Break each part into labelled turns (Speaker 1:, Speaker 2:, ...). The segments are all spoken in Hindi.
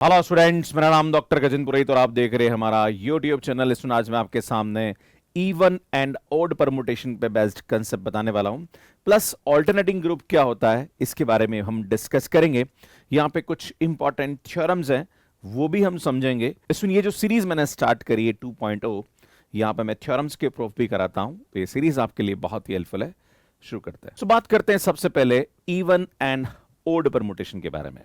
Speaker 1: हेलो स्टूडेंट्स, मेरा नाम डॉक्टर गजिन पुरोहित और आप देख रहे हैं हमारा यूट्यूब चैनल। इसमें आज मैं आपके सामने इवन एंड ओड परमुटेशन पे बेस्ड कंसेप्ट बताने वाला हूं, प्लस ऑल्टरनेटिंग ग्रुप क्या होता है इसके बारे में हम डिस्कस करेंगे। यहाँ पे कुछ इंपॉर्टेंट थ्योरम्स हैं वो भी हम समझेंगे। इसमें ये जो सीरीज मैंने स्टार्ट करी है 2.0, यहाँ पे मैं थ्योरम्स के प्रूफ भी कराता हूँ, तो ये सीरीज आपके लिए बहुत ही हेल्पफुल है। शुरू करते हैं। बात करते हैं सबसे पहले इवन एंड ओड परमुटेशन के बारे में।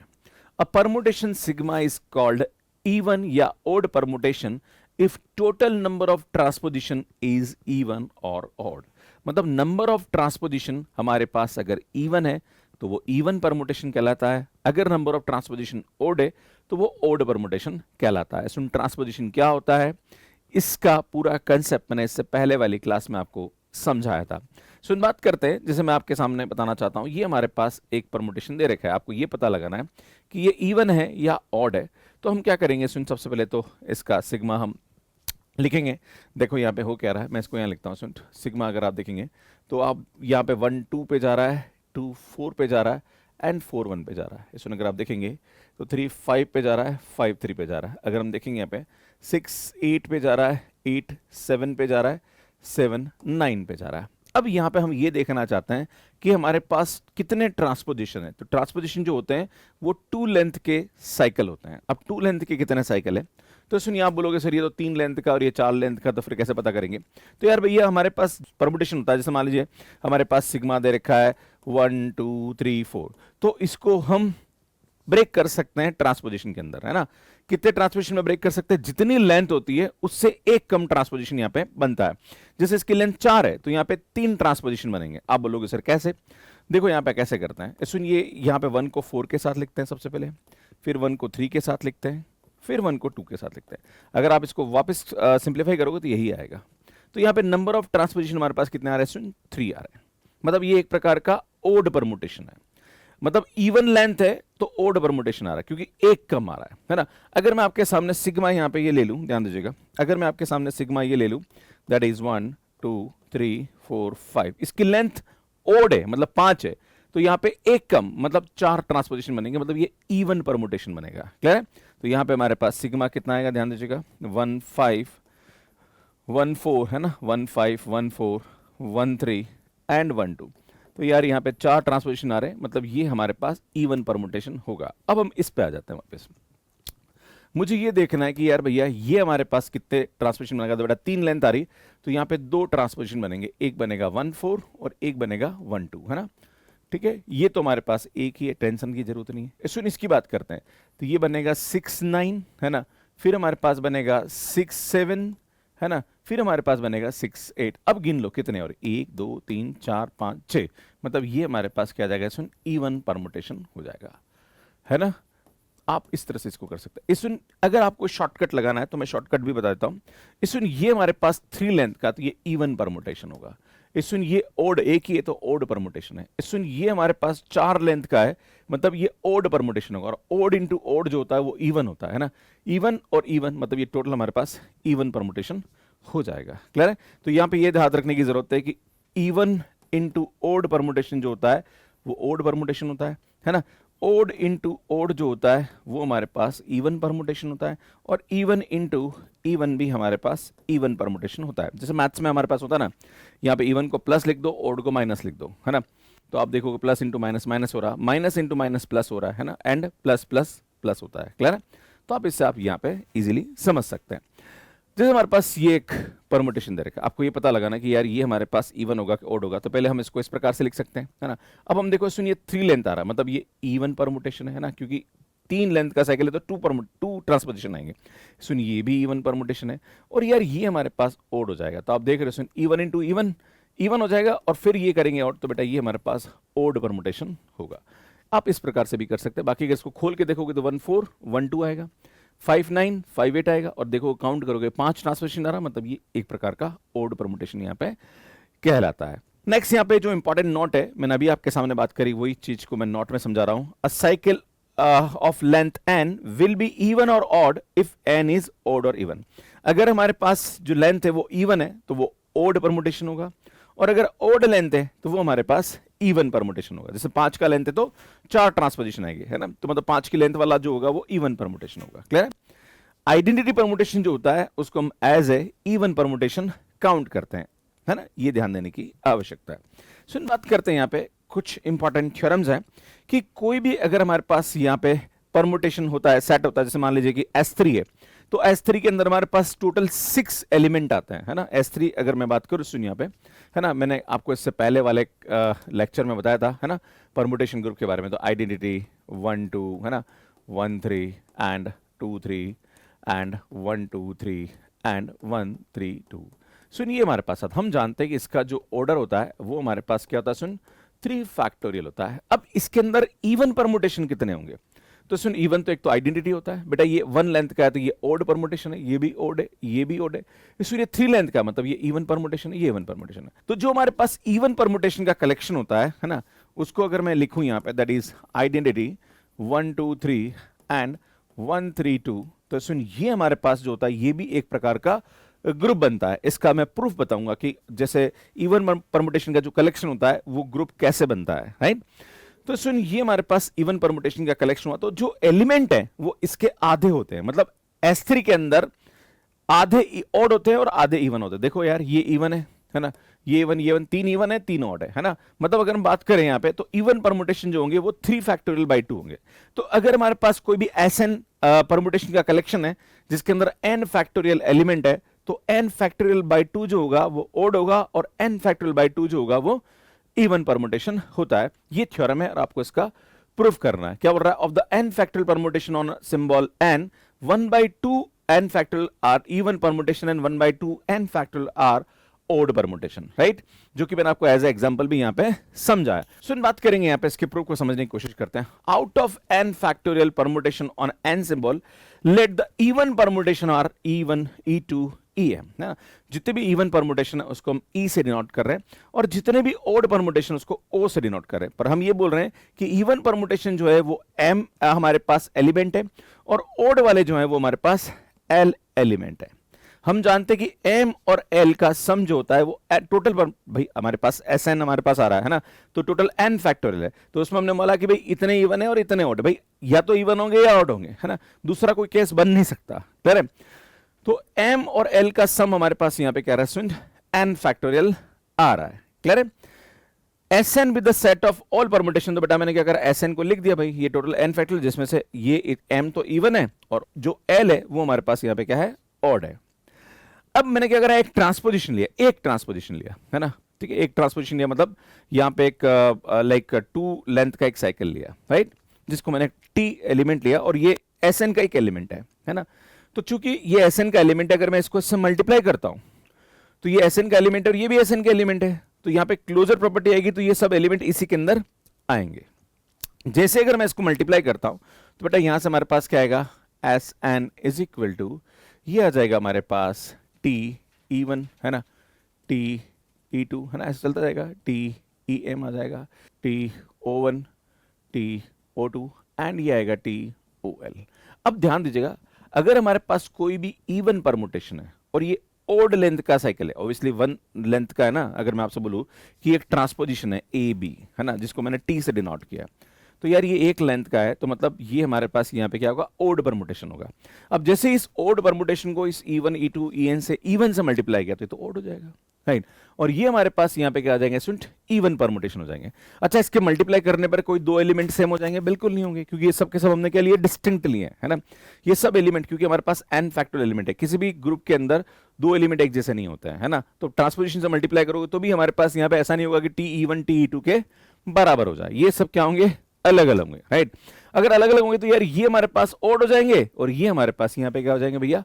Speaker 1: A permutation sigma is called even या odd permutation if total number of transposition is even or odd। मतलब नंबर ऑफ ट्रांसपोजिशन हमारे पास अगर इवन है तो वो इवन परमुटेशन कहलाता है, अगर नंबर ऑफ ट्रांसपोजिशन ओड है तो वो ओड परमुटेशन कहलाता है। सुन, ट्रांसपोजिशन क्या होता है इसका पूरा कंसेप्ट मैंने इससे पहले वाली क्लास में आपको समझाया था। सुन, बात करते हैं, जैसे मैं आपके सामने बताना चाहता हूं, ये हमारे पास एक परमुटेशन दे रखा है, आपको ये पता लगाना है कि ये इवन है या ऑड है। तो हम क्या करेंगे, सुन, सबसे पहले तो इसका सिग्मा हम लिखेंगे। देखो यहाँ पे हो क्या रहा है, मैं इसको यहाँ लिखता हूँ। सुन, सिग्मा अगर आप देखेंगे तो आप यहाँ पे 1 2 पे जा रहा है, 2 4 पे जा रहा है एंड 4 1 पे जा रहा है। इसमें अगर आप देखेंगे तो 3 5 पे जा रहा है, 5 3 पे जा रहा है। अगर हम देखेंगे यहाँ पे 6 8 पे जा रहा है, 8 7 पे जा रहा है, 7 9 पे जा रहा है। अब यहाँ पे हम ये देखना चाहते हैं कि हमारे पास कितने ट्रांसपोजिशन है। तो ट्रांसपोजिशन जो होते हैं वो 2 लेंथ के साइकिल होते हैं। अब 2 लेंथ के कितने साइकिल है, तो सुनिए, आप बोलोगे सर ये तो 3 लेंथ का और ये 4 लेंथ का, तो फिर कैसे पता करेंगे। तो यार भैया हमारे पास परमुटेशन होता है, जैसे मान लीजिए हमारे पास सिग्मा दे रखा है 1 2 3 4, तो इसको हम ब्रेक कर सकते हैं ट्रांसपोजिशन के अंदर, है ना। कितने ट्रांसपोजिशन में ब्रेक कर सकते हैं, जितनी लेंथ होती है उससे एक कम ट्रांसपोजिशन यहाँ पे बनता है। जैसे इसकी लेंथ 4 है तो यहाँ पे 3 ट्रांसपोजिशन बनेंगे। आप बोलोगे सर कैसे, देखो यहाँ पे कैसे करते हैं। सुनिए, यहाँ पे 1 को 4 के साथ लिखते हैं सबसे पहले, फिर 1 को 3 के साथ लिखते हैं, फिर 1 को 2 के साथ लिखते हैं। अगर आप इसको वापस सिंप्लीफाई करोगे तो यही आएगा। तो यहाँ पे नंबर ऑफ ट्रांसपोजिशन हमारे पास कितने आ रहे हैं, 3 आ रहे हैं। मतलब ये एक प्रकार का ओड परमुटेशन है। मतलब इवन लेंथ है तो ओड परमुटेशन आ रहा है क्योंकि एक कम आ रहा है ना। अगर मैं आपके सामने सिग्मा यहाँ पे ये ले लूं, ध्यान दीजिएगा, अगर मैं आपके सामने सिग्मा ये ले लूं, दैट इज 1 2 3 4 5, इसकी लेंथ ओड है मतलब 5 है, तो यहाँ पे एक कम मतलब 4 ट्रांसपोजिशन बनेंगे, मतलब ये इवन परमुटेशन बनेगा। क्लियर है। तो यहाँ पे हमारे पास सिग्मा कितना आएगा, ध्यान दीजिएगा, 1 5 1 4 है ना, 1 5 1 4 1 3 एंड 1 2। तो यार यहाँ पे 4 ट्रांसपोजिशन आ रहे हैं, मतलब ये हमारे पास इवन परमुटेशन होगा। अब हम इस पे आ जाते हैं वापस। मुझे ये देखना है कि यार भैया ये हमारे पास कितने ट्रांसपोजिशन बनेगा। तो बेटा 3 लेंथ आ रही, तो यहाँ पे 2 ट्रांसपोजिशन बनेंगे, एक बनेगा 1 4 और एक बनेगा 1 2, है ना। ठीक है, ये तो हमारे पास एक ही है, टेंशन की जरूरत नहीं है। सुन, इसकी बात करते हैं, तो ये बनेगा 6 9, है ना, फिर हमारे पास बनेगा 6 7, है ना, फिर हमारे पास बनेगा 6 8। अब गिन लो कितने और, 1 2 3 4 5 6, मतलब ये हमारे पास क्या आ जाएगा, सुन, इवन परमुटेशन हो जाएगा, है ना। आप इस तरह से इसको कर सकते हैं। इसमें अगर आपको शॉर्टकट लगाना है तो मैं शॉर्टकट भी बता देता हूं। इसमें ये हमारे पास 3 लेंथ का, तो ये इवन परमुटेशन होगा। इसमें ये ओड एक ही है तो ओड परमुटेशन है। इसमें ये हमारे पास 4 लेंथ का है, मतलब ये ओड परमुटेशन होगा। और ओड इंटू ओड जो होता है वो इवन होता है ना। इवन और इवन मतलब ये टोटल हमारे पास इवन परमुटेशन हो जाएगा। क्लियर है। तो यहां पे ये ध्यान रखने की जरूरत है कि इवन इंटू ओड परमुटेशन जो होता है वो ओड परमुटेशन होता है ना। ओड इंटू ओड जो होता है वो हमारे पास इवन परमुटेशन होता है, और इवन इंटू इवन भी हमारे पास इवन परमुटेशन होता है। जैसे मैथ्स में हमारे पास होता है ना, यहाँ पे इवन को प्लस लिख दो, ओड को माइनस लिख दो, है ना। तो आप देखोगे प्लस इंटू माइनस माइनस हो रहा, माइनस इंटू माइनस प्लस हो रहा है ना, एंड प्लस प्लस प्लस होता है। क्लियर है। तो आप इससे आप यहाँ पे इजीली समझ सकते हैं। जैसे हमारे पास ये एक परमुटेशन दे रखा है, आपको ये पता लगाना कि यार ये हमारे पास इवन होगा कि ओड होगा। तो पहले हम इसको इस प्रकार से लिख सकते हैं, है ना। अब हम देखो, सुनिए, 3 लेंथ आ रहा है, मतलब ये इवन परमुटेशन है ना, क्योंकि 3 लेंथ का साइकिल है तो 2 ट्रांसपोजिशन आएंगे। सुनिए, ये भी इवन परमुटेशन है, और यार ये हमारे पास ओड हो जाएगा। तो आप देख रहे हो, सुन, इवन इंटू इवन इवन हो जाएगा, और फिर ये करेंगे ओड, तो बेटा ये हमारे पास ओड परमुटेशन होगा। आप इस प्रकार से भी कर सकते हैं। बाकी अगर इसको खोल के देखोगे तो 1 4 1 2 आएगा, 5 9 5 8 आएगा, और देखो काउंट करोगे 5 ट्रांसपोजिशन आ रहा, मतलब ये एक प्रकार का ओड परमुटेशन यहाँ पे कहलाता है। नेक्स्ट यहाँ पे जो इंपॉर्टेंट नोट है, मैंने अभी आपके सामने बात करी, वही चीज को मैं नोट में समझा रहा हूं। A cycle of length n will be even और odd if n is odd और इवन। अगर हमारे पास जो लेंथ है वो इवन है तो वो ओड परमुटेशन होगा, और अगर ओड लेंथ है तो वो हमारे पास इवन परमुटेशन होगा। जैसे 5 का लेंथ है तो 4 ट्रांसपोजिशन आएगी, है ना, तो मतलब 5 की लेंथ वाला जो होगा वो इवन परमुटेशन होगा। क्लियर है? आइडेंटिटी परमुटेशन जो होता है उसको हम as a even permutation count करते हैं, है ना, ये ध्यान देने की आवश्यकता है। सो बात करते हैं यहाँ पे कुछ इंपॉर्टेंट थ्योरम्स हैं कि कोई भी अगर हमारे पास यहाँ पे परमुटेशन होता है, सेट होता है, जैसे मान लीजिए कि S3 है, तो S3 के अंदर हमारे पास टोटल 6 एलिमेंट आते हैं, है ना। S3 अगर मैं बात करूं सुन यहाँ पे, है ना, मैंने आपको इससे पहले वाले लेक्चर में बताया था, है ना, परमुटेशन ग्रुप के बारे में। तो आइडेंटिटी 1 2, है ना, 1 3 एंड 2 3 एंड 1 2 3 एंड 1 3 2। सुन ये हमारे पास हम जानते हैं कि इसका जो ऑर्डर होता है वो हमारे पास क्या होता है, सुन 3 फैक्टोरियल होता है। अब इसके अंदर इवन परमुटेशन कितने होंगे? तो सुन इवन तो एक तो आइडेंटिटी होता है बेटा, ये 1 लेंथ का है तो ये ओड परमुटेशन है, ये भी ओड है, ये भी ओड है। इसलिए 3 लेंथ का मतलब ये इवन परमुटेशन है, ये इवन परमुटेशन है। तो जो हमारे पास इवन परमुटेशन का कलेक्शन होता है ना, उसको अगर मैं लिखूं यहाँ पे, दैट इज आइडेंटिटी 1 2 3 एंड 1 3 2, तो सुन ये हमारे पास जो होता है ये भी एक प्रकार का ग्रुप बनता है। इसका मैं प्रूफ बताऊंगा कि जैसे इवन परमुटेशन का जो कलेक्शन होता है वो ग्रुप कैसे बनता है, राइट। तो सुन ये हमारे पास इवन परमुटेशन का कलेक्शन हुआ, तो जो एलिमेंट है वो इसके आधे होते हैं, मतलब S3 के अंदर आधे ऑड होते हैं और आधे इवन होते हैं। देखो यार ये इवन है ना, ये इवन 3 इवन है, 3 ऑड है ना। मतलब अगर हम बात करें यहाँ पे तो इवन परमुटेशन जो होंगे वो 3 फैक्टोरियल बाई 2 होंगे। तो अगर हमारे पास कोई भी SN परमुटेशन का कलेक्शन है जिसके अंदर n फैक्टोरियल एलिमेंट है, तो n फैक्टोरियल बाई 2 जो होगा वो ऑड होगा और n फैक्टोरियल बाई 2 जो होगा वो इवन परमुटेशन होता है। ये थ्योरम है और आपको इसका प्रूफ करना है। क्या बोल रहा है? Of the n factorial permutation on symbol n, 1/2 n factorial are even permutation and 1/2 n factorial are odd permutation, right, जो कि मैंने आपको एज ए एग्जांपल भी यहाँ पे समझाया। सो बात करेंगे यहाँ पे इसके प्रूफ को समझने की कोशिश करते हैं। Out of n factorial permutation on n symbol, let the even permutation are E1 E2 EM, ना, जितने भी इवन परमुटेशन है उसको हम E से डिनोट कर रहे हैं और जितने भी ओड परमुटेशन उसको O से डिनोट कर रहे हैं। पर हम ये बोल रहे हैं कि इवन परमुटेशन जो है वो M हमारे पास एलिमेंट है और ओड वाले जो है वो हमारे पास L एलिमेंट है। हम जानते हैं कि M और L का सम जो होता है वो टोटल पर, भाई हमारे पास SN हमारे पास आ रहा है ना, तो टोटल n फैक्टोरियल है। तो उसमें हमने बोला कि भाई इतने इवन है और इतने ऑड, भाई या तो इवन होंगे या ऑड होंगे, है ना, दूसरा कोई केस बन नहीं सकता। क्लियर है? तो M और L का सम हमारे पास यहाँ पे क्या रहा है, n फैक्टोरियल आ रहा है। क्लियर है? SN with the set of all permutation, तो बेटा मैंने क्या करा, SN को लिख दिया, भाई ये टोटल n फैक्टोरियल जिसमें से ये M तो इवन है और जो L है वो हमारे पास यहाँ पे क्या है, ऑड है। अब मैंने क्या करा, एक ट्रांसपोजिशन लिया, है ना, ठीक है, एक ट्रांसपोजिशन लिया मतलब यहाँ पे एक लाइक 2 लेंथ का एक साइकिल लिया, राइट, जिसको मैंने T एलिमेंट लिया और ये SN का एक एलिमेंट है ना। तो चूंकि ये SN का एलिमेंट है, अगर मैं इसको इससे मल्टीप्लाई करता हूं तो ये SN का एलिमेंट है और ये भी SN का एलिमेंट है, तो यहाँ पे क्लोजर प्रॉपर्टी आएगी तो ये सब एलिमेंट इसी के अंदर आएंगे। जैसे अगर मैं इसको मल्टीप्लाई करता हूं तो बेटा यहां से हमारे पास क्या आएगा, SN इज इक्वल टू, ये आ जाएगा हमारे पास T E1, है ना, T E2, है ना, ऐसे चलता जाएगा, T EM आ जाएगा, T O1 T O2 and ये आएगा T OL। अब ध्यान दीजिएगा, अगर हमारे पास कोई भी इवन परमुटेशन है और ये ओड लेंथ का साइकिल है, ऑब्वियसली 1 लेंथ का है ना, अगर मैं आपसे बोलूं कि एक ट्रांसपोजिशन है AB, है ना, जिसको मैंने T से डिनोट किया, तो यार ये 1 लेंथ का है, तो मतलब ये हमारे पास यहाँ पे क्या होगा, ओड परमुटेशन होगा। अब जैसे इस ओड परमुटेशन को इस E1 E2 EN से इवन से मल्टीप्लाई किया तो ओड हो जाएगा, राइट, और ये हमारे पास यहाँ पे क्या आ जाएंगे, सुन इवन परमुटेशन हो जाएंगे। अच्छा, इसके मल्टीप्लाई करने पर कोई 2 एलिमेंट सेम हो जाएंगे? बिल्कुल नहीं होंगे, क्योंकि ये सब के सब हमने क्या लिए, डिस्टिंक्ट लिए, है ना। ये सब एलिमेंट, क्योंकि हमारे पास n फैक्टोरियल एलिमेंट है, किसी भी ग्रुप के अंदर 2 एलिमेंट एक जैसे नहीं होते हैं, है ना। तो ट्रांसपोजिशन से मल्टीप्लाई करोगे तो भी हमारे पास यहाँ पे ऐसा नहीं होगा कि T E1 T E2 के बराबर हो जाए, ये सब क्या होंगे, अलग अलग होंगे, राइट। अगर अलग अलग होंगे तो यार ये हमारे पास ओड हो जाएंगे और ये हमारे पास यहाँ पे क्या हो जाएंगे भैया,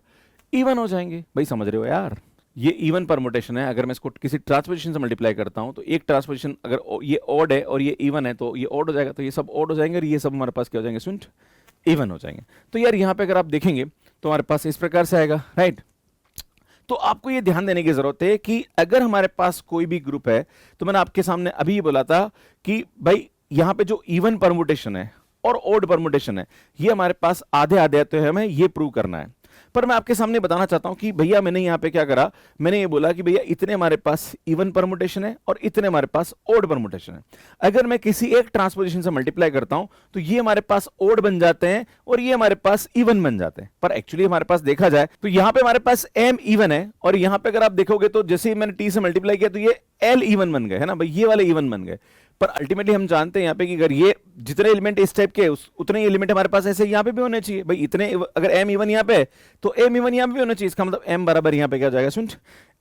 Speaker 1: इवन हो जाएंगे। भाई समझ रहे हो यार, ये इवन परमुटेशन है, अगर मैं इसको किसी ट्रांसपोजिशन से मल्टीप्लाई करता हूं तो एक ट्रांसपोजिशन अगर ये ऑड है और ये इवन है तो ये ऑड हो जाएगा, तो ये सब ऑड हो जाएंगे और ये सब हमारे पास क्या हो जाएंगे, सुन इवन हो जाएंगे। तो यार यहाँ पे अगर आप देखेंगे तो हमारे पास इस प्रकार से आएगा, राइट। तो आपको ये ध्यान देने की जरूरत है कि अगर हमारे पास कोई भी ग्रुप है, तो मैंने आपके सामने अभी ये बोला था कि भाई यहाँ पे जो इवन परमुटेशन है और ओड परमुटेशन है ये हमारे पास आधे आधे आते हैं, हमें ये प्रूव करना है। पर मैं आपके सामने बताना चाहता हूं कि भैया मैंने यहाँ पे क्या करा, मैंने ये बोला कि भैया इतने हमारे पास इवन परमुटेशन है और इतने हमारे पास ओड परमुटेशन है। अगर मैं किसी एक ट्रांसपोजिशन से मल्टीप्लाई करता हूं तो ये हमारे पास ओड बन जाते हैं और ये हमारे पास इवन बन जाते हैं। पर एक्चुअली हमारे पास देखा जाए तो यहां पे हमारे पास एम इवन है और यहां पे अगर आप देखोगे तो जैसे ही मैंने टी से मल्टीप्लाई किया तो ये एल इवन बन गए, है ना भाई, ये वाले इवन बन गए। पर अल्टीमेटली हम जानते हैं यहाँ पे कि अगर ये जितने एलिमेंट इस टाइप के उतने ही एलिमेंट हमारे पास ऐसे यहाँ पे भी होने चाहिए भाई। इतने अगर एम इवन यहाँ पे तो एम इवन यहाँ पे भी होना चाहिए। इसका मतलब एम बराबर यहाँ पे क्या हो जाएगा सुन,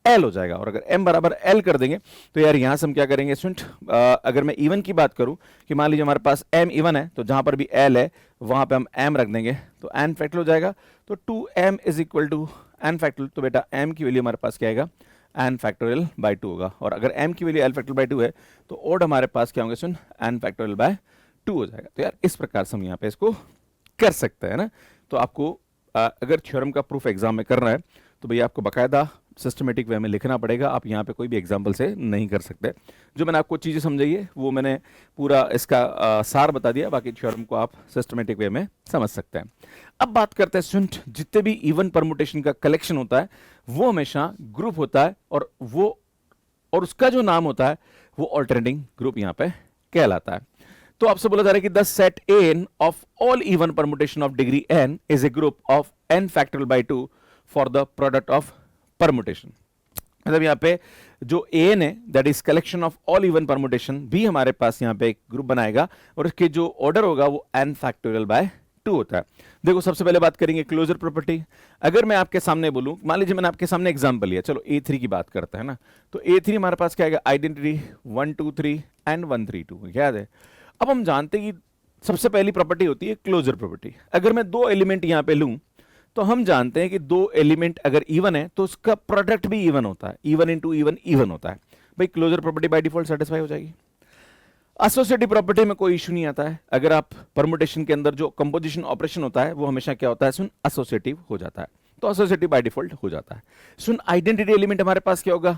Speaker 1: एल हो जाएगा। और अगर एम बराबर एल कर देंगे तो यार यहाँ से हम क्या करेंगे सुन, अगर मैं इवन की बात करूँ कि मान लीजिए हमारे पास एम इवन है तो जहाँ पर भी एल है वहाँ पे हम एम रख देंगे तो एन फैक्टोरियल हो जाएगा। तो 2m is equal to n factorial, तो बेटा m की वैल्यू हमारे पास क्या आएगा, एन फैक्टोरियल बाई 2 होगा। और अगर m की वैल्यू एल फैक्टोरियल बाई 2 है तो ओड हमारे पास क्या होंगे सुन, एन फैक्टोरियल बाय 2 हो जाएगा। तो यार इस प्रकार से हम यहाँ पे इसको कर सकते हैं ना। तो आपको अगर थ्योरम का प्रूफ एग्जाम में करना है तो भैया आपको बाकायदा सिस्टमेटिक वे में लिखना पड़ेगा। आप यहाँ पे कोई भी एग्जाम्पल से नहीं कर सकते। जो मैंने आपको चीज़ें समझाई है वो मैंने पूरा इसका सार बता दिया, बाकी थ्योरम को आप सिस्टमेटिक वे में समझ सकते हैं। अब बात करते हैं स्टूडेंट, जितने भी इवन परमुटेशन का कलेक्शन होता है वो हमेशा ग्रुप होता है और उसका जो नाम होता है वो ऑल्टरनेटिंग ग्रुप यहाँ पे कहलाता है। तो आपसे बोला जा रहा है कि the set n of all even permutation of degree n is a group of n factorial by 2 for the product of permutation. मतलब यहाँ पे जो एन है that is collection of all even permutation भी हमारे पास यहाँ पे एक ग्रुप बनाएगा और इसके जो ऑर्डर होगा वो एन फैक्टोरियल बाय 2 होता है। देखो सबसे पहले बात करेंगे क्लोजर प्रॉपर्टी। अगर मैं आपके सामने बोलूं, मान लीजिए मैंने आपके सामने एग्जांपल लिया, चलो A3 की बात करते हैं ना, तो A3 हमारे पास क्या आएगा, आइडेंटिटी 1 2 3 एंड 1 3 2, याद है। अब हम जानते हैं कि सबसे पहली प्रॉपर्टी होती है क्लोजर प्रॉपर्टी। अगर मैं दो एलिमेंट यहां पे लूं तो हम जानते हैं कि दो एलिमेंट अगर इवन है तो उसका प्रोडक्ट भी इवन होता है, इवन इंटू इवन इवन होता है भाई। Closure property by default satisfy हो जाएगी। एसोसिएटिव प्रॉपर्टी में कोई इशू नहीं आता है। अगर आप परमुटेशन के अंदर जो कंपोजिशन ऑपरेशन होता है वो हमेशा क्या होता है सुन, एसोसिएटिव हो जाता है। तो एसोसिएटिव बाय डिफॉल्ट हो जाता है। सुन आइडेंटिटी एलिमेंट हमारे पास क्या होगा,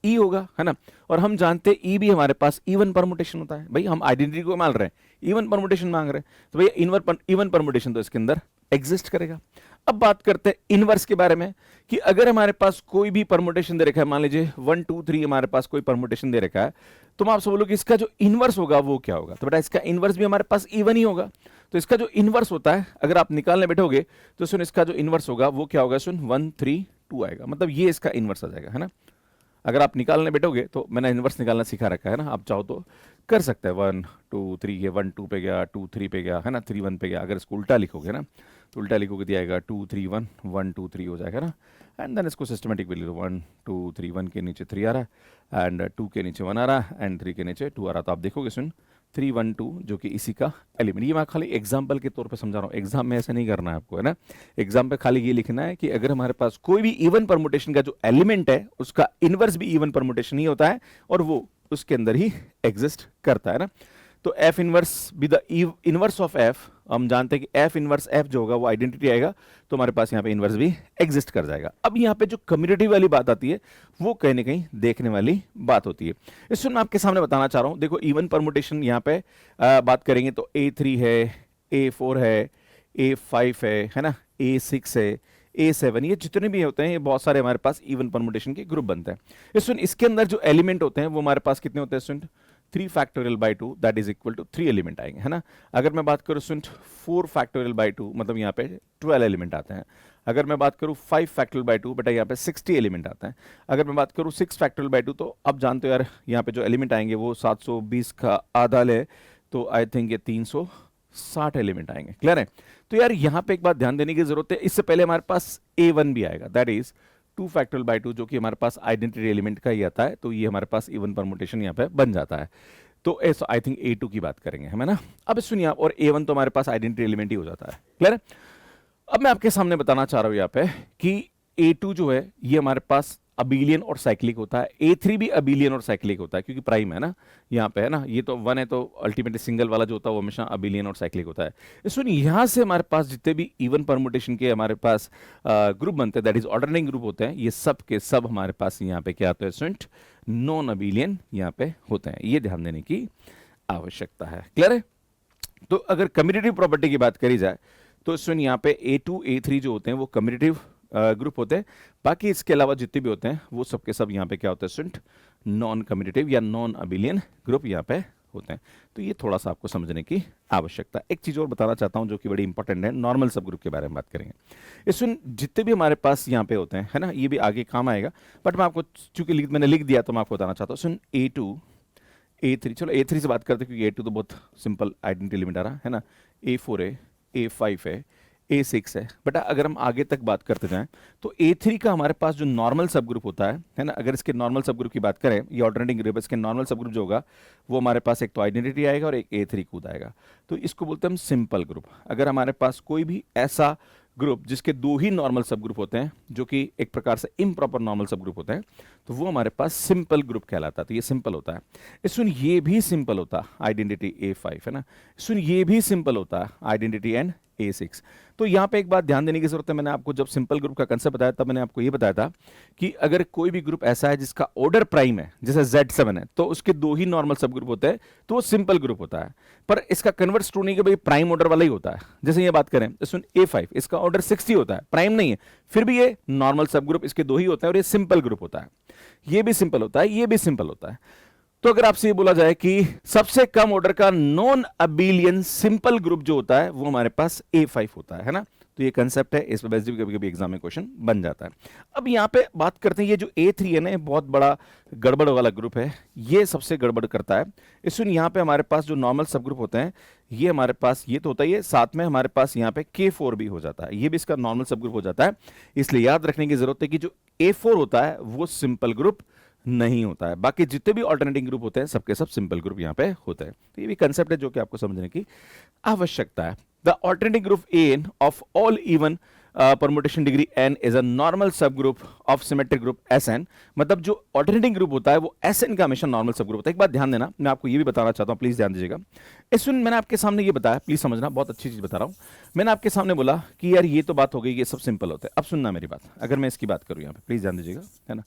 Speaker 1: ई होगा, है ना। और हम जानते हैं ई भी हमारे पास इवन परमुटेशन होता है भाई। हम आइडेंटिटी को मान रहे हैं, इवन परमुटेशन मांग रहे हैं, तो भैया इवन परमुटेशन तो इसके अंदर एग्जिस्ट करेगा। अब बात करते हैं इनवर्स के बारे में कि अगर हमारे पास कोई भी परमुटेशन दे रखा है, मान लीजिए 1 2 3 हमारे पास कोई परमुटेशन दे रखा है, तो मैं आपसे बोलूं कि इसका जो इनवर्स होगा वो क्या होगा। तो बेटा इसका इनवर्स भी हमारे पास इवन ही होगा। तो इसका जो इनवर्स होता है अगर आप निकालने बैठोगे तो सुन इसका जो इनवर्स होगा वो क्या होगा सुन, 1 3 2 आएगा। मतलब ये इसका इनवर्स आ जाएगा, है ना। अगर आप निकालने बैठोगे तो मैंने इनवर्स निकालना सिखा रखा है ना, आप चाहो तो कर सकते हैं। 1 2 3 ये 1 2 पे गया, 2 3 पे गया, है ना, 3 1 पे गया। अगर इसको उल्टा लिखोगे ना तो उल्टा लिखोगे दिया आएगा 2 3 1 1 2 3 हो जाएगा ना। एंड देन इसको सिस्टमेटिक भी ले लो, 1 2 3 1 के नीचे 3 आ रहा है एंड 2 के नीचे 1 आ रहा है एंड 3 के नीचे 2 आ रहा है। तो आप देखोगे सुन 3 1 2 जो कि इसी का एलिमेंट। ये मैं खाली एग्जाम्पल के तौर पे समझा रहा हूँ, एग्जाम में ऐसा नहीं करना है आपको, है ना। एग्जाम पे खाली ये लिखना है कि अगर हमारे पास कोई भी इवन परमुटेशन का जो एलिमेंट है उसका इनवर्स भी इवन परमुटेशन ही होता है और वो उसके अंदर ही एग्जिस्ट करता है ना। तो F inverse be the inverse of F, हम जानते हैं कि एफ इनवर्स एफ जो होगा वो आइडेंटिटी आएगा, तो हमारे पास यहाँ पे इनवर्स भी एग्जिस्ट कर जाएगा। अब यहाँ पे जो कम्युनिटी वाली बात आती है वो कहीं ना कहीं देखने वाली बात होती है। इसमें मैं आपके सामने बताना चाह रहा हूँ। देखो इवन परमुटेशन यहाँ पे बात करेंगे तो A3 है, A4 है, A5 है ना, A6 है, A7, ये जितने भी होते हैं ये बहुत सारे हमारे पास इवन परमुटेशन के ग्रुप बनते हैं। इसके अंदर जो एलिमेंट होते हैं वो हमारे पास कितने होते हैं, 3 factorial by 2 that is equal to 3 element आएंगे, है ना। अगर मैं बात करूं 4 फैक्टोरियल बाई 2 मतलब यहाँ पे 12 एलिमेंट आते हैं। अगर मैं बात करूं 5 फैक्टोरियल बाई 2 बेटा यहाँ पे 60 एलिमेंट आते हैं। अगर मैं बात करूं 6 फैक्टोरियल बाई 2 तो अब जानते हो यार यहाँ पे जो एलिमेंट आएंगे वो 720 का आधा ले तो आई थिंक ये 360 एलिमेंट आएंगे। क्लियर है। तो यार यहाँ पे एक बात ध्यान देने की जरूरत है, इससे पहले हमारे पास A1 भी आएगा दैट इज 2 फैक्टोरियल बाई 2 जो कि हमारे पास आइडेंटिटी एलिमेंट का ही आता है। तो ये हमारे पास इवन परमुटेशन यहाँ पे बन जाता है। तो ऐसा आई थिंक A2 की बात करेंगे हम, है ना। अब सुनिए आप, और A1 तो हमारे पास आइडेंटिटी एलिमेंट ही हो जाता है। क्लियर है। अब मैं आपके सामने बताना चाह रहा हूं यहाँ पे कि A2 जो है ये हमारे पास अबिलियन और साइक्लिक होता है। A3 भी अबिलियन और साइक्लिक होता है क्योंकि प्राइम है ना यहाँ पे, है ना। ये तो 1 है तो अल्टीमेटली सिंगल वाला जो होता है वो हमेशा अबिलियन और साइक्लिक होता है। सुनिए यहाँ से हमारे पास जितने भी इवन परमुटेशन के हमारे पास ग्रुप बनते हैं दैट इज ऑर्डरिंग ग्रुप होते हैं, ये सब के सब हमारे पास यहाँ पे क्या होता है स्टूडेंट, नॉन अबिलियन यहाँ पे होते हैं। ये ध्यान देने की आवश्यकता है। क्लियर है। तो अगर कम्यूटेटिव प्रॉपर्टी की बात करी जाए तो सुन यहाँ पे A2 A3 जो होते हैं वो कम्यूटेटिव ग्रुप होते हैं, बाकी इसके अलावा जितने भी होते हैं वो सब के सब यहाँ पे क्या होते हैं स्टूडेंट, नॉन कम्यूटेटिव या नॉन अबिलियन ग्रुप यहाँ पे होते हैं। तो ये थोड़ा सा आपको समझने की आवश्यकता। एक चीज़ और बताना चाहता हूँ जो कि बड़ी इंपॉर्टेंट है, नॉर्मल सब ग्रुप के बारे में बात करेंगे। इसमें जितने भी हमारे पास यहाँ पे होते हैं, है ना, ये भी आगे काम आएगा, बट मैं आपको चूंकि मैंने लिख दिया तो मैं आपको बताना चाहता हूँ। सुन A2 A3, चलो A3 से बात करते हैं क्योंकि A2 तो बहुत सिंपल आइडेंटिटी लिमिट आ रहा है ना, A4 है, A5 है, A6 है। बेटा अगर हम आगे तक बात करते जाएं तो A3 का हमारे पास जो नॉर्मल सब ग्रुप होता है ना, अगर इसके नॉर्मल सब ग्रुप की बात करें, ये ऑल्टरनेटिंग ग्रुप, इसके नॉर्मल सब ग्रुप जो होगा वो हमारे पास एक तो आइडेंटिटी आएगा और एक A3 कूद आएगा, तो इसको बोलते हैं हम सिंपल ग्रुप। अगर हमारे पास कोई भी ऐसा ग्रुप जिसके दो ही नॉर्मल सब ग्रुप होते हैं जो कि एक प्रकार से इम्प्रॉपर नॉर्मल सब ग्रुप होते हैं, तो वो हमारे पास सिंपल ग्रुप कहलाता है। तो ये सिंपल होता है। सुन ये भी सिंपल होता है, आइडेंटिटी A5 है ना, सुन ये भी सिंपल होता है, आइडेंटिटी एंड A6। तो यहाँ पे एक बात ध्यान देने की जरूरत है, मैंने आपको जब सिंपल ग्रुप का कंसेप्ट बताया तब मैंने आपको ये बताया था कि अगर कोई भी ग्रुप ऐसा है जिसका ऑर्डर प्राइम है, जैसे Z7 है, तो उसके दो ही नॉर्मल सब ग्रुप होते हैं, तो वो सिंपल ग्रुप होता है। पर इसका कन्वर्ट ट्रू नहीं कि भाई प्राइम ऑर्डर वाला ही होता है। जैसे ये बात करें, सुन A5 इसका ऑर्डर 60 होता है, प्राइम नहीं है, फिर भी ये नॉर्मल सब ग्रुप इसके दो ही होते हैं और ये सिंपल ग्रुप होता है। ये भी सिंपल होता है, ये भी सिंपल होता है। तो अगर आपसे ये बोला जाए कि सबसे कम ऑर्डर का नॉन अबिलियन सिंपल ग्रुप जो होता है वो हमारे पास A5 होता है ना, तो ये कंसेप्ट है, इस पर बेसिक कभी कभी एग्जाम में क्वेश्चन बन जाता है। अब यहाँ पे बात करते हैं, ये जो A3 है ना, बहुत बड़ा गड़बड़ वाला ग्रुप है, ये सबसे गड़बड़ करता है। इसमें यहाँ पे हमारे पास जो नॉर्मल सब ग्रुप होते हैं, ये हमारे पास ये तो होता ही है, साथ में हमारे पास यहाँ पे K4 भी हो जाता है, ये भी इसका नॉर्मल सब ग्रुप हो जाता है। इसलिए याद रखने की जरूरत है कि जो A4 होता है वो सिंपल ग्रुप नहीं होता है, बाकी जितने भी ऑल्टरनेटिंग ग्रुप होते हैं सबके सब सिंपल ग्रुप यहाँ पे होते हैं। तो ये भी कंसेप्ट है जो कि आपको समझने की आवश्यकता है। The alternating group An of all even permutation degree n is a normal subgroup of symmetric group Sn। मतलब जो ऑल्टरनेटिंग ग्रुप होता है वो Sn का हमेशा नॉर्मल सब ग्रुप होता है। एक बात ध्यान देना, मैं आपको ये भी बताना चाहता हूँ, प्लीज ध्यान दीजिएगा। इसमें मैंने आपके सामने ये बताया, प्लीज समझना, बहुत अच्छी चीज बता रहा हूँ। मैंने आपके सामने बोला कि यार ये तो बात हो गई, ये सब सिंपल होता है। अब सुनना मेरी बात, अगर मैं इसकी बात करूँ यहाँ पे, प्लीज ध्यान दीजिएगा, है ना।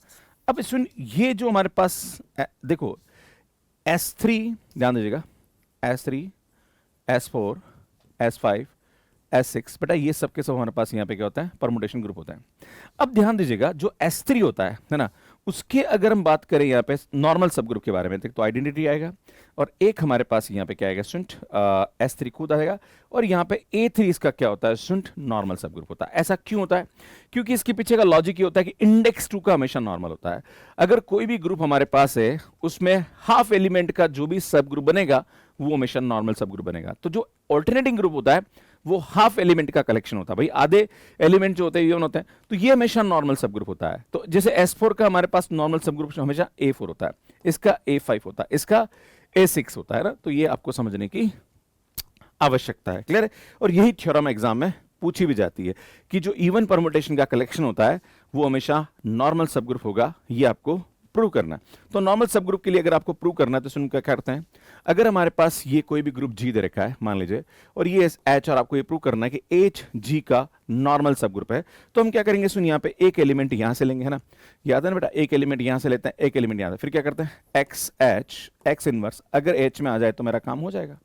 Speaker 1: अब सुन, ये जो हमारे पास देखो S3, ध्यान दीजिएगा, S3 S4 S5 S6, बेटा ये सब के सब हमारे पास यहाँ पे क्या होता है, परमुटेशन ग्रुप होता है। अब ध्यान दीजिएगा, जो S3 होता है ना, उसके अगर हम बात करें यहाँ पे नॉर्मल सब ग्रुप के बारे में, तो आइडेंटिटी आएगा और एक हमारे पास यहाँ पे क्या आएगा स्टूडेंट, S3 खुद आएगा, और यहाँ पे A3 इसका क्या होता है स्टूडेंट, नॉर्मल सब ग्रुप होता है। ऐसा क्यों होता है? क्योंकि इसके पीछे का लॉजिक ये होता है कि इंडेक्स 2 का हमेशा नॉर्मल होता है। अगर कोई भी ग्रुप हमारे पास है उसमें हाफ एलिमेंट का जो भी सब ग्रुप बनेगा वो हमेशा नॉर्मल सब ग्रुप बनेगा। तो जो ऑल्टरनेटिंग ग्रुप होता है वो हाफ एलिमेंट का कलेक्शन होता है, भाई आधे एलिमेंट जो होते हैं इवन होते हैं, तो ये हमेशा नॉर्मल सब ग्रुप होता है। तो जैसे S4 का हमारे पास नॉर्मल सब ग्रुप हमेशा A4 होता है, इसका A5 होता है, इसका A6 होता है ना। तो ये आपको समझने की आवश्यकता है, क्लियर है। और यही थ्योरम एग्जाम में पूछी भी जाती है कि जो इवन परमुटेशन का कलेक्शन होता है वो हमेशा नॉर्मल सब ग्रुप होगा, ये आपको प्रूव करना है। तो नॉर्मल सब ग्रुप के लिए अगर आपको प्रूव करना है तो सुन क्या करते हैं, अगर हमारे पास ये कोई भी ग्रुप G दे रखा है मान लीजिए, और ये H, और आपको ये प्रूव करना है कि HG का नॉर्मल सब ग्रुप है, तो हम क्या करेंगे, सुन यहाँ पे एक एलिमेंट यहां से लेंगे, है ना, याद है ना बेटा, एक एलिमेंट यहां से लेते हैं, एक एलिमेंट यहां से, फिर क्या करते हैं XH X इनवर्स, अगर H में आ जाए तो मेरा काम हो जाएगा।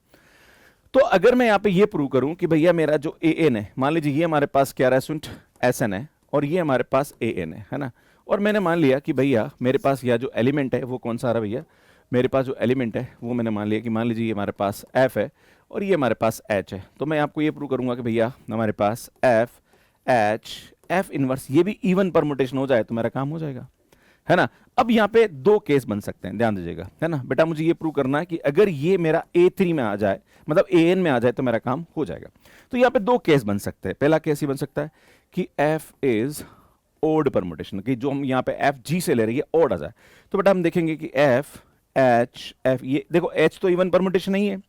Speaker 1: तो अगर मैं यहाँ पे ये प्रूव करूं कि भैया मेरा जो AN है, मान लीजिए ये हमारे पास क्या रहा है सुन SN है और ये हमारे पास AN है ना, और मैंने मान लिया कि भैया मेरे पास यह जो एलिमेंट है वो कौन सा आ रहा है भैया, मेरे पास जो एलिमेंट है वो मैंने मान लिया कि मान लीजिए ये हमारे पास F है और ये हमारे पास H है। तो मैं आपको ये प्रूव करूंगा कि भैया हमारे पास F H F इनवर्स ये भी इवन परमुटेशन हो जाए तो मेरा काम हो जाएगा, है ना। अब यहाँ पे दो केस बन सकते हैं, ध्यान दीजिएगा, है ना बेटा, मुझे ये प्रूव करना है कि अगर ये मेरा A3 में आ जाए, मतलब AN में आ जाए तो मेरा काम हो जाएगा। तो यहाँ पे दो केस बन सकते हैं। पहला केस ये बन सकता है कि F इज ओड परमुटेशन, कि जो हम यहाँ पे FG से ले रही है ओड आ जाए, तो बेटा हम देखेंगे कि F H F, ये देखो H तो इवन परमुटेशन नहीं है,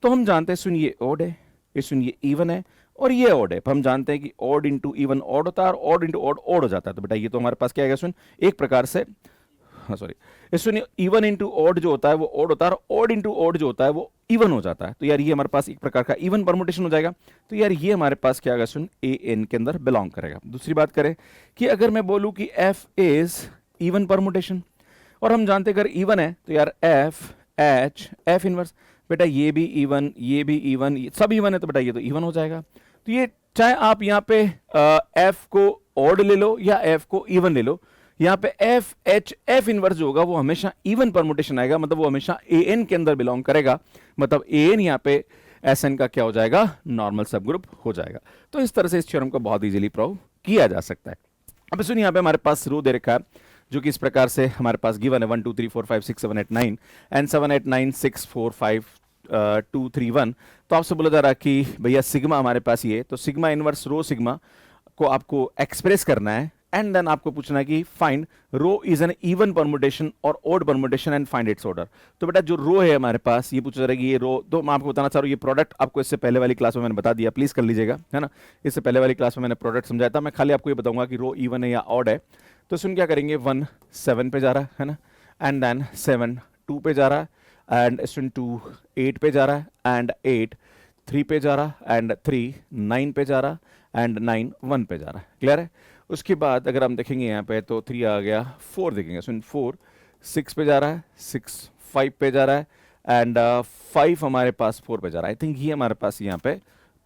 Speaker 1: तो हम जानते हैं सुन ये ओड है, ये सुन ये इवन है और ये ओड है, हम जानते हैं कि ओड इंटू इवन ओड होता है और ओड इंटू ओड ओड हो जाता है। तो बेटा ये तो हमारे पास क्या आएगा सुन, एक प्रकार से, हाँ सॉरी, सुनिए इवन इंटू ओड जो होता है वो ओड होता है और ओड इंटू ओड जो होता है वो इवन हो जाता है। तो यार ये हमारे पास एक प्रकार का इवन परमुटेशन हो जाएगा। तो यार ये हमारे पास क्या आएगा सुन, AN के अंदर बिलोंग करेगा। दूसरी बात करें कि अगर मैं बोलूं कि F इज इवन परमुटेशन, और हम जानते अगर इवन है तो यार F H F इनवर्स, बेटा ये भी इवन, ये भी इवन, सब इवन है, तो बेटा ये तो इवन हो जाएगा। तो ये चाहे आप यहाँ पे एफ को ऑड ले लो या एफ को इवन ले लो, यहाँ पे एफ एच एफ इनवर्स जो होगा वो हमेशा इवन परमुटेशन आएगा, मतलब वो हमेशा ए एन के अंदर बिलोंग करेगा, मतलब ए एन यहाँ पे एस एन का क्या हो जाएगा, नॉर्मल सब ग्रुप हो जाएगा। तो इस तरह से इस थ्योरम को बहुत इजीली प्रूव किया जा सकता है। अब सुनिए यहाँ पे हमारे पास रो दे रखा है जो कि इस प्रकार से हमारे पास गिवन है 1 2 3 4 5 6 7 8 9 एंड 7 8 9 6 4 5 2 3 1। तो आपसे बोला जा रहा है कि भैया सिग्मा हमारे पास ये, तो सिग्मा इनवर्स रो सिग्मा को आपको एक्सप्रेस करना है एंड देन आपको पूछना है कि find rho is an even permutation और odd permutation and find its order. तो बेटा जो रो है हमारे पास ये पूछा जा रहा है कि ये रो, तो मैं आपको बताना चाह रहा हूँ ये प्रोडक्ट आपको इससे पहले वाली क्लास में मैंने बता दिया, प्लीज कर लीजिएगा, है ना। इससे पहले वाली क्लास में मैंने प्रोडक्ट समझाया था, मैं खाली आपको ये बताऊंगा कि रो इवन है या ऑड है। तो सुन क्या करेंगे, 1 7 पे जा रहा है ना, एंड देन 7 2 पे जा रहा है, एंड स्टूडेंट 2 8 पे जा रहा है, एंड 8 3 पे जा रहा है, एंड 3 9 पे जा रहा है, एंड 9 1 पे जा रहा है। क्लियर है। उसके बाद अगर हम देखेंगे यहाँ पे तो 3 आ गया, 4 देखेंगे, सुन 4 6 पे जा रहा है, 6 5 पे जा रहा है, एंड 5 हमारे पास 4 पे जा रहा है। आई थिंक ये हमारे पास यहाँ पे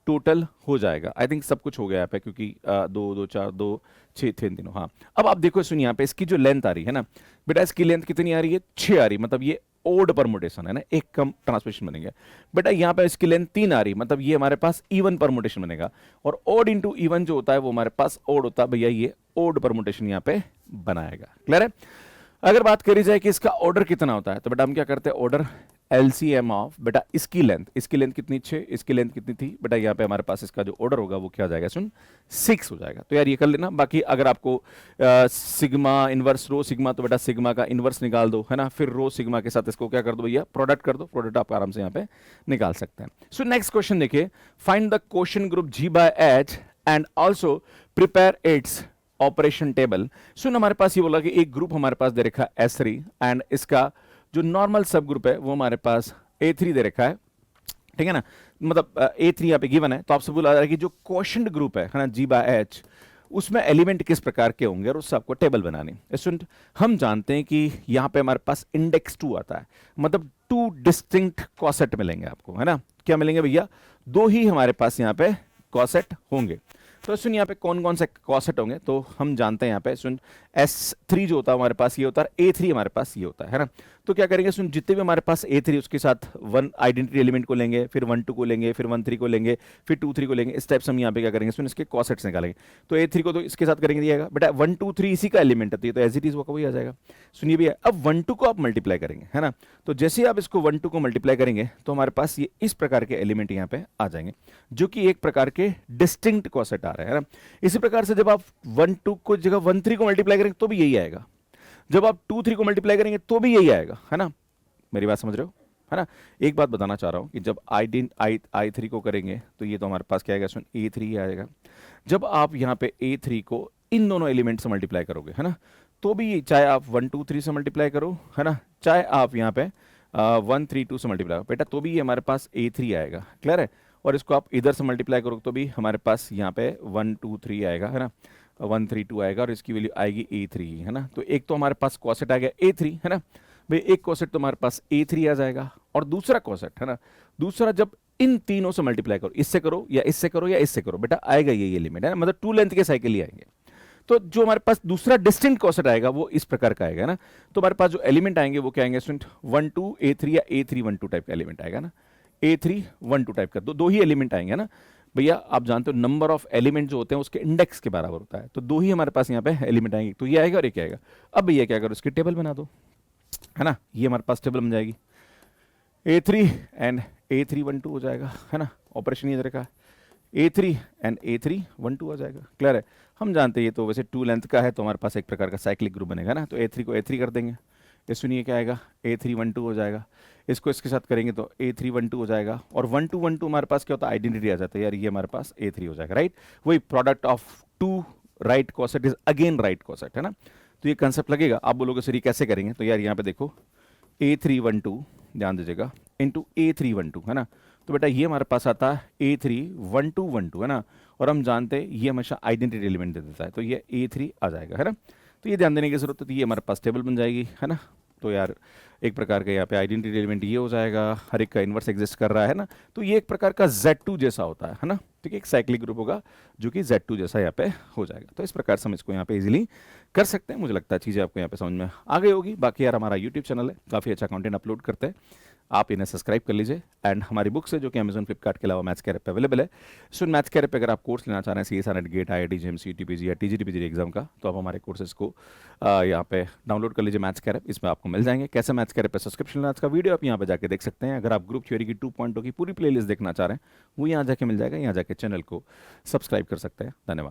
Speaker 1: टोटल हो जाएगा। आई थिंक सब कुछ हो गया यहाँ पे, क्योंकि 2 2 4 2 6 3 तीनों। हाँ अब आप देखो, सुनिए यहाँ पे इसकी जो लेंथ आ रही है ना बेटा, इसकी लेंथ कितनी आ रही है, 6 आ रही है, मतलब ये ओड परमुटेशन है ना, एक कम ट्रांसमिशन बनेगा। बेटा यहाँ पे इसकी लेंथ 3 आ रही, मतलब ये हमारे पास इवन परमुटेशन बनेगा, और ओड इंटू इवन जो होता है वो हमारे पास ओड होता है, भैया ये ओड परमुटेशन यहाँ पे बनाएगा। क्लियर है। अगर बात करी जाए कि इसका ऑर्डर कितना होता है, तो बेटा हम क्या करते हैं, ऑर्डर एलसीएम ऑफ बेटा इसकी लेंथ कितनी 6, इसकी लेंथ कितनी थी बेटा, यहाँ पे हमारे पास इसका जो ऑर्डर होगा वो क्या हो जाएगा, सुन 6 हो जाएगा। तो यार ये कर लेना। बाकी अगर आपको सिग्मा इनवर्स रो सिग्मा, तो बेटा सिग्मा का इनवर्स निकाल दो, है ना, फिर रो सिग्मा के साथ इसको क्या कर दो भैया, प्रोडक्ट कर दो, प्रोडक्ट आप आराम से यहाँ पे निकाल सकते हैं। सो नेक्स्ट क्वेश्चन देखिए, find the quotient group G by H and also prepare its operation table. सुन हमारे पास ये बोला कि एक ग्रुप हमारे पास दे रखा है S3 एंड इसका जो नॉर्मल सब ग्रुप है वो हमारे पास A3 दे रखा है, ठीक है ना, मतलब A3 यहाँ पे गिवन है। तो आपसे बोला जा रहा है कि जो क्वोशिएंट ग्रुप है ना G बाय H, उसमें एलिमेंट किस प्रकार के होंगे और उससे आपको टेबल बनानी। स्टूडेंट हम जानते हैं कि यहाँ पे हमारे पास इंडेक्स 2 आता है, मतलब 2 डिस्टिंक्ट कॉसेट मिलेंगे आपको, है ना। क्या मिलेंगे भैया, 2 ही हमारे पास यहाँ पे कॉसेट होंगे। तो सुन यहाँ पे कौन कौन से कॉसेट होंगे, तो हम जानते हैं यहाँ पे सुन S3 जो होता है हमारे पास ये होता है, A3 हमारे पास ये होता है ना। तो क्या करेंगे, सुन जितने भी हमारे पास A3 उसके साथ 1 आइडेंटिटी एलिमेंट को लेंगे, फिर 1 2 को लेंगे, फिर 1 3 को लेंगे, फिर 2 3 को लेंगे। इस टाइप से हम यहाँ पे क्या करेंगे, सुन इसके कॉसेट्स निकालेंगे। तो A3 को तो इसके साथ करेंगे दिएगा बेटा, 1 2 3 इसी का एलिमेंट है, तो एज इट इज वो वही आ जाएगा। सुनिए भैया, अब 1 2 को आप मल्टीप्लाई करेंगे, है ना, तो जैसे आप इसको 1 2 को मल्टीप्लाई करेंगे तो हमारे पास ये इस प्रकार के एलिमेंट यहाँ पे आ जाएंगे, जो कि एक प्रकार के डिस्टिंक्ट कॉसेट आ रहे हैं, है ना। इसी प्रकार से जब आप 1 2 को जगह 1 3 को मल्टीप्लाई करेंगे तो भी यही आएगा, जब आप 2 3 को मल्टीप्लाई करेंगे तो भी यही आएगा, है ना। मेरी बात समझ रहे हो, है ना। एक बात बताना चाह रहा हूं कि जब I3 को करेंगे तो ये तो हमारे पास क्या आएगा, सुन A3 आएगा। जब आप यहाँ पे A3 को इन दोनों एलिमेंट से मल्टीप्लाई करोगे, है ना, तो भी चाहे आप 1 2 3 से मल्टीप्लाई करो, है ना, चाहे आप यहाँ पे 1 3 2 से मल्टीप्लाई करो बेटा, तो भी ये हमारे पास A3 आएगा। क्लियर है। और इसको आप इधर से मल्टीप्लाई करोगे तो भी हमारे पास यहाँ पे 1 2 3 आएगा, है ना, 1 3 2 आएगा, और इसकी वैल्यू आएगी A3, है ना। तो एक तो हमारे पास कॉसेट आ गया A3, है ना भाई, एक कॉसेट तो हमारे पास A3 आ जाएगा, और दूसरा कॉसेट, है ना, दूसरा जब इन तीनों से मल्टीप्लाई करो, इससे करो या इससे करो या इससे करो बेटा, आएगा ये एलिमेंट, है ना, मतलब 2 लेंथ के साइकिल ही आएंगे। तो जो हमारे पास दूसरा डिस्टिंक्ट कॉसेट आएगा वो इस प्रकार का आएगा ना। तो हमारे पास जो एलिमेंट आएंगे वो क्या आएंगे, 1 2 A3 या A3 1 2 टाइप का एलिमेंट आएगा ना, A3 1 2 टाइप का, दो ही एलिमेंट आएंगे ना भैया। आप जानते हो नंबर ऑफ एलिमेंट जो होते हैं उसके इंडेक्स के बराबर होता है, तो 2 ही हमारे पास यहाँ पे एलिमेंट आएंगे, तो ये आएगा और ये क्या आएगा। अब भैया क्या करो, इसकी टेबल बना दो, है ना, ये हमारे पास टेबल बन जाएगी, A3 एंड A3 1 2 हो जाएगा, है ना, ऑपरेशन ये तरीका, A3 एंड A3 1 2 आ जाएगा। क्लियर है। हम जानते हैं ये तो वैसे 2 लेंथ का है, तो हमारे पास एक प्रकार का साइक्लिक ग्रुप बनेगा ना, तो A3 को A3 कर देंगे, ये सुनिए क्या आएगा, A3 1 2 हो जाएगा। इसको इसके साथ करेंगे तो A3 1 2 हो जाएगा, और 1 2 1 2 हमारे पास क्या होता है, आइडेंटिटी आ जाता है यार, ये हमारे पास A3 हो जाएगा, राइट। वही product of 2 right कॉसेट is again right कॉसेट, है ना। तो ये कंसेप्ट लगेगा। आप बोलोगे सर ये कैसे करेंगे, तो यार यहाँ पे देखो A3 1 2 ध्यान दीजिएगा इंटू A3 1 2, है ना, तो बेटा ये हमारे पास आता है A3 1 2 1 2, है ना, और हम जानते हैं ये हमेशा आइडेंटिटी एलिमेंट दे देता है, तो ये A3 आ जाएगा, है ना। तो ये ध्यान देने की जरूरत है, तो ये हमारे पास टेबल बन जाएगी, है ना। तो यार एक प्रकार का यहाँ पे आइडेंटिटी एलिमेंट ये हो जाएगा, हर एक का इन्वर्स एग्जिस्ट कर रहा है ना, तो ये एक प्रकार का Z2 जैसा होता है ना, ठीक है, एक साइक्लिक ग्रुप होगा जो कि Z2 जैसा यहाँ पे हो जाएगा। तो इस प्रकार से हम इसको यहाँ पे इजीली कर सकते हैं। मुझे लगता है चीज़ें आपको यहाँ पे समझ में आ गई होगी। बाकी यार हमारा यूट्यूब चैनल है, काफ़ी अच्छा कंटेंट अपलोड करते हैं, आप इन्हें सब्सक्राइब कर लीजिए। एंड हमारी बुक्स है जो कि अमेजन फ्लिपकार्ट के अलावा मैथ्स कैर पे अवेलेबल है। सो मैथ्स कैर पे अगर आप कोर्स लेना चाह रहे हैं CSR NET GATE IIT JMC UTPG या TGT एग्जाम का, तो आप हमारे कोर्सेज को यहाँ पे डाउनलोड कर लीजिए मैथ्स कैर, इसमें आपको मिल जाएंगे। कैसे मैथ्स कैर पे सब्सक्रिप्शन लेना, इसका वीडियो आप यहाँ पे जाके देख सकते हैं। अगर आप ग्रुप थ्योरी की 2.0 की पूरी प्लेलिस्ट देखना चाह रहे हैं, वो यहाँ जाके मिल जाएगा, यहाँ जाके चैनल को सब्सक्राइब कर सकते हैं। धन्यवाद।